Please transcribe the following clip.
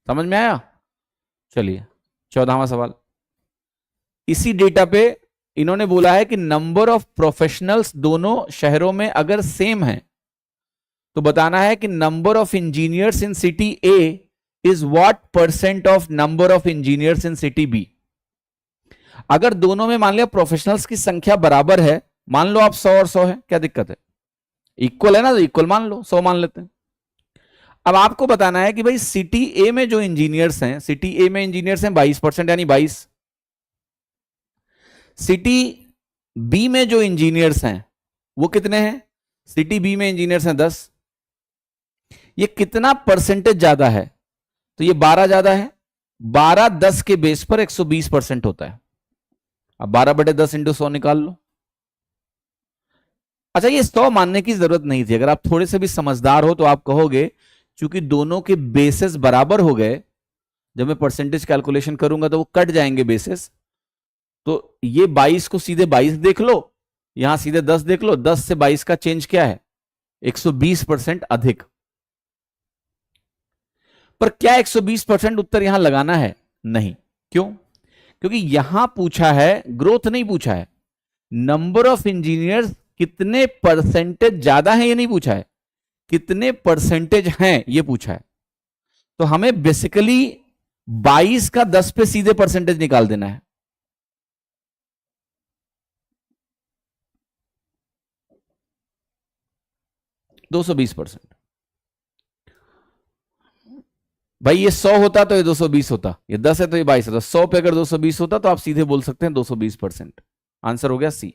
समझ में आया? चलिए 14वां सवाल। इसी डेटा पे इन्होंने बोला है कि नंबर ऑफ प्रोफेशनल्स दोनों शहरों में अगर सेम है तो बताना है कि number of engineers in city A is what percent of number of engineers in city B. अगर दोनों में मान लिया प्रोफेशनल्स की संख्या बराबर है, मान लो आप 100 और 100 है, क्या दिक्कत है? इक्वल है ना, तो इक्वल मान लो, 100 मान लेते हैं। अब आपको बताना है कि भाई सिटी ए में जो इंजीनियर्स हैं, सिटी ए में इंजीनियर्स हैं 22% यानी 22। सिटी बी में जो इंजीनियर्स हैं वो कितने हैं? सिटी बी में इंजीनियर्स हैं 10। ये कितना परसेंटेज ज्यादा है? तो ये 12 ज्यादा है। 12 10 के बेस पर 120% होता है। अब 12/10 इंटू 100 निकाल लो। अच्छा, ये 100 मानने की जरूरत नहीं थी। अगर आप थोड़े से भी समझदार हो तो आप कहोगे क्योंकि दोनों के बेसिस बराबर हो गए, जब मैं परसेंटेज कैलकुलेशन करूंगा तो वो कट जाएंगे बेसिस, तो ये 22 को सीधे 22 देख लो, यहां सीधे 10 देख लो। 10 से 22 का चेंज क्या है? 120% अधिक। पर क्या 120% उत्तर यहां लगाना है? नहीं। क्यों? क्योंकि यहां पूछा है, ग्रोथ नहीं पूछा है, नंबर ऑफ इंजीनियर्स कितने परसेंटेज ज्यादा है ये नहीं पूछा है, कितने परसेंटेज हैं ये पूछा है। तो हमें बेसिकली 22 का 10 पे सीधे परसेंटेज निकाल देना है। %220। भाई ये 100 होता तो ये 220 होता, ये 10 है तो ये 22 होता। 100 पे अगर 220 होता तो आप सीधे बोल सकते हैं 220%। आंसर हो गया सी।